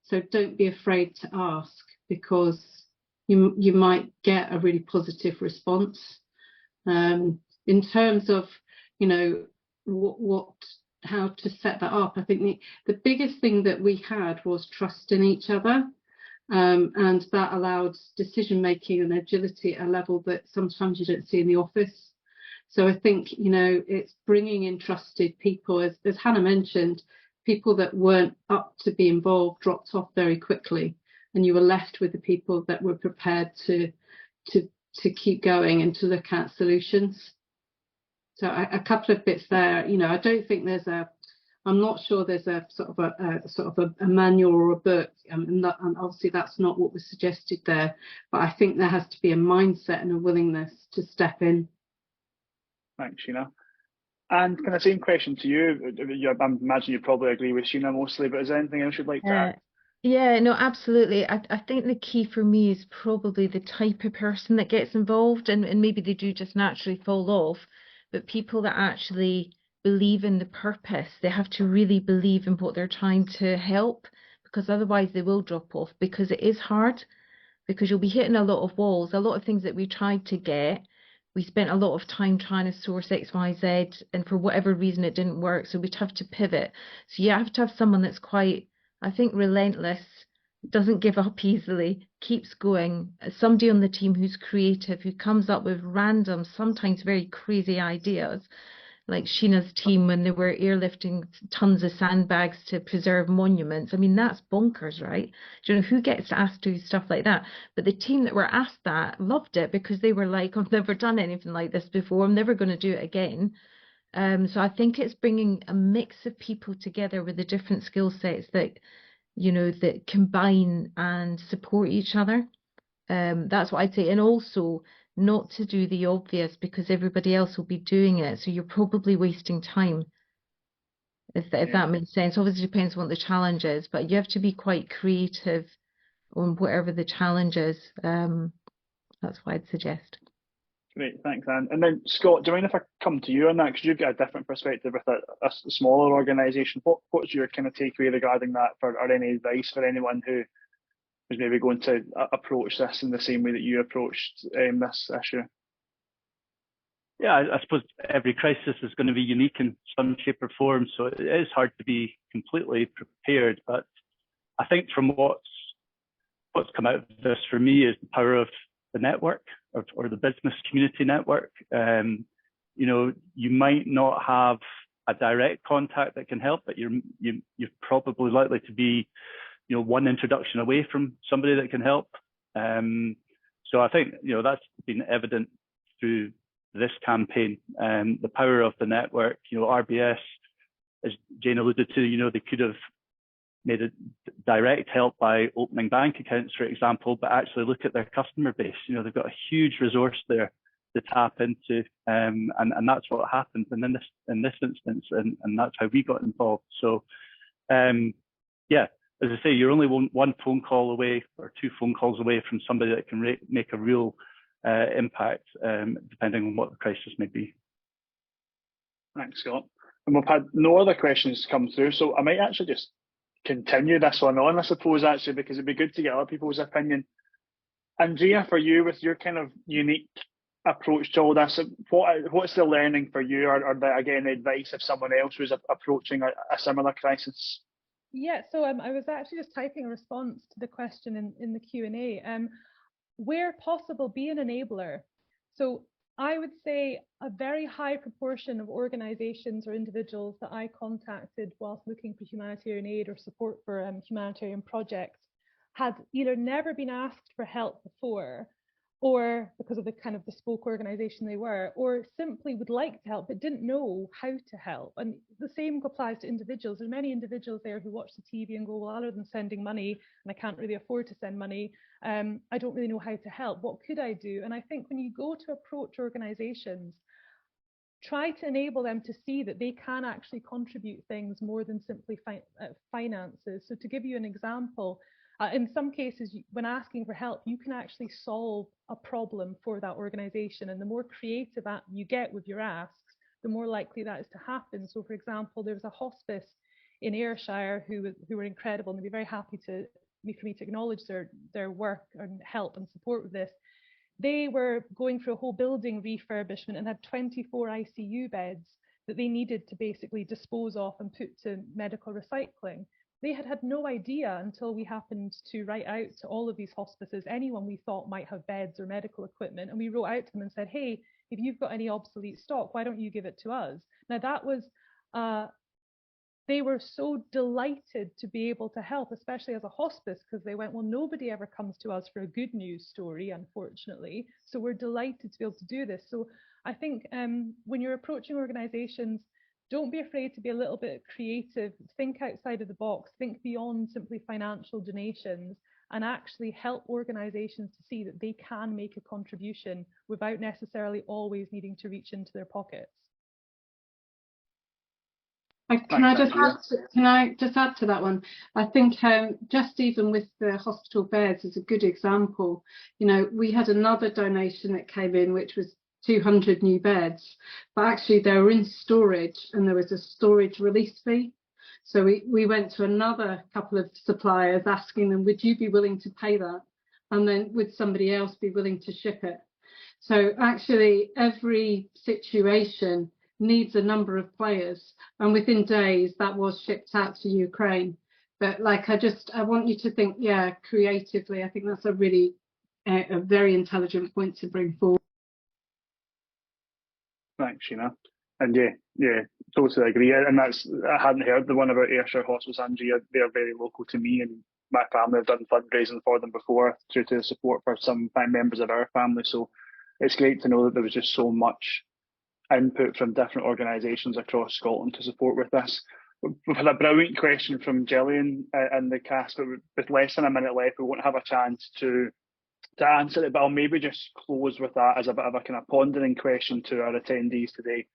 So don't be afraid to ask, because you might get a really positive response. In terms of, you know, how to set that up, I think the biggest thing that we had was trust in each other. And that allowed decision making and agility at a level that sometimes you don't see in the office. So I think, you know, it's bringing in trusted people, as Hannah mentioned. People that weren't up to be involved dropped off very quickly, and you were left with the people that were prepared to keep going and to look at solutions. So a couple of bits there. You know, I don't think I'm not sure there's a sort of a manual or a book, and obviously that's not what was suggested there. But I think there has to be a mindset and a willingness to step in. Thanks, Sheena. And kind of same question to you. I imagine you probably agree with Sheena mostly, but is there anything else you'd like to add? Yeah, no, absolutely. I think the key for me is probably the type of person that gets involved, and maybe they do just naturally fall off, but people that actually believe in the purpose. They have to really believe in what they're trying to help, because otherwise they will drop off, because it is hard, because you'll be hitting a lot of walls. A lot of things that we tried to get, we spent a lot of time trying to source X, Y, Z, and for whatever reason it didn't work, so we'd have to pivot. So you have to have someone that's quite, I think, relentless, doesn't give up easily, keeps going. Somebody on the team who's creative, who comes up with random, sometimes very crazy ideas, like Sheena's team when they were airlifting tons of sandbags to preserve monuments. I mean, that's bonkers, right? Do you know who gets asked to do stuff like that? But the team that were asked that loved it, because they were like, I've never done anything like this before. I'm never going to do it again. So I think it's bringing a mix of people together with the different skill sets that, you know, that combine and support each other. That's what I'd say. And also not to do the obvious, because everybody else will be doing it. So you're probably wasting time, if that makes sense. Obviously, it depends on what the challenge is, but you have to be quite creative on whatever the challenge is. That's what I'd suggest. Great, thanks, Anne. And then Scott, do you mind if I come to you on that? Because you've got a different perspective with a smaller organisation. What's your kind of takeaway regarding that, or any advice for anyone who is maybe going to approach this in the same way that you approached this issue? Yeah, I suppose every crisis is going to be unique in some shape or form, so it is hard to be completely prepared. But I think from what's come out of this for me is the power of the network, or the business community network. You know, you might not have a direct contact that can help, but you're probably likely to be, you know, one introduction away from somebody that can help. So I think, you know, that's been evident through this campaign, the power of the network. You know, RBS, as Jane alluded to, you know, they could have made a direct help by opening bank accounts, for example, but actually look at their customer base. You know, they've got a huge resource there to tap into, and that's what happened. And in this instance, and that's how we got involved. So, yeah, as I say, you're only one phone call away, or two phone calls away from somebody that can make a real impact, depending on what the crisis may be. Thanks, Scott. And we've had no other questions come through, so I might actually just continue this one on, I suppose, actually, because it'd be good to get other people's opinion. Andrea, for you, with your kind of unique approach to all this, what's the learning for you, or again, advice if someone else was approaching a similar crisis? Yeah, so I was actually just typing a response to the question in the Q&A. Where possible, be an enabler. So I would say a very high proportion of organisations or individuals that I contacted whilst looking for humanitarian aid or support for humanitarian projects had either never been asked for help before, or because of the kind of bespoke organisation they were, or simply would like to help but didn't know how to help. And the same applies to individuals. There's many individuals there who watch the TV and go, well, other than sending money, and I can't really afford to send money, I don't really know how to help. What could I do? And I think when you go to approach organisations, try to enable them to see that they can actually contribute things more than simply finances. So to give you an example, in some cases, when asking for help, you can actually solve a problem for that organisation. And the more creative you get with your asks, the more likely that is to happen. So for example, there was a hospice in Ayrshire who were incredible, and they'd be very happy for me to acknowledge their work and help and support with this. They were going through a whole building refurbishment and had 24 ICU beds that they needed to basically dispose of and put to medical recycling. They had no idea until we happened to write out to all of these hospices, anyone we thought might have beds or medical equipment, and we wrote out to them and said, hey, if you've got any obsolete stock, why don't you give it to us? Now that was they were so delighted to be able to help, especially as a hospice, because they went, well, nobody ever comes to us for a good news story, unfortunately. So we're delighted to be able to do this. So I think when you're approaching organizations, don't be afraid to be a little bit creative, think outside of the box, think beyond simply financial donations, and actually help organizations to see that they can make a contribution without necessarily always needing to reach into their pockets. Can I just add to that one? I think just even with the hospital beds is a good example. You know, we had another donation that came in, which was 200 new beds, but actually they were in storage and there was a storage release fee. So we went to another couple of suppliers asking them, would you be willing to pay that? And then would somebody else be willing to ship it? So actually every situation needs a number of players, and within days that was shipped out to Ukraine. But like I want you to think, yeah, creatively. I think that's a really a very intelligent point to bring forward. Thanks, Sheena. And yeah, totally agree. And I hadn't heard the one about Ayrshire Hospice, Andrea. They're very local to me, and my family have done fundraising for them before through to support for some members of our family. So it's great to know that there was just so much input from different organisations across Scotland to support with this. We've had a brilliant question from Gillian in the cast, but with less than a minute left, we won't have a chance to answer it, but I'll maybe just close with that as a bit of a kind of pondering question to our attendees today.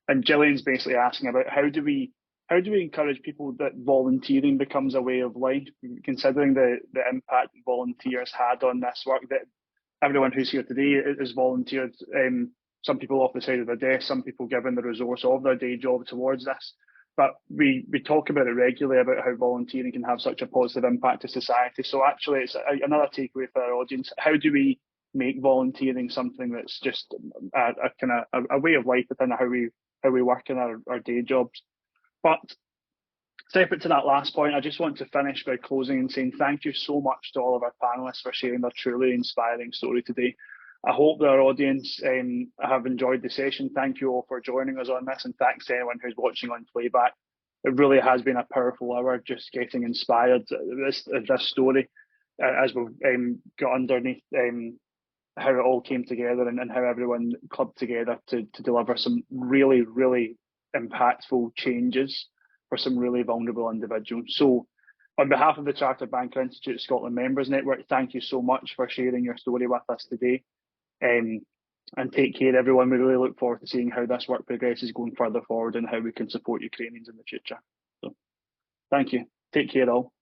And Gillian's basically asking about how do we encourage people that volunteering becomes a way of life, considering the impact volunteers had on this work, that everyone who's here today is volunteered. Some people off the side of their desk, some people given the resource of their day job towards this. But we talk about it regularly about how volunteering can have such a positive impact to society. So actually, it's another takeaway for our audience. How do we make volunteering something that's just a kind of a way of life within how we work in our day jobs? But separate to that last point, I just want to finish by closing and saying thank you so much to all of our panelists for sharing their truly inspiring story today. I hope that our audience have enjoyed the session. Thank you all for joining us on this, and thanks to anyone who's watching on playback. It really has been a powerful hour, just getting inspired this story as we've got underneath how it all came together and how everyone clubbed together to deliver some really, really impactful changes for some really vulnerable individuals. So on behalf of the Chartered Banker Institute Scotland Members Network, thank you so much for sharing your story with us today. And take care, everyone. We really look forward to seeing how this work progresses going further forward and how we can support Ukrainians in the future. So thank you. Take care all.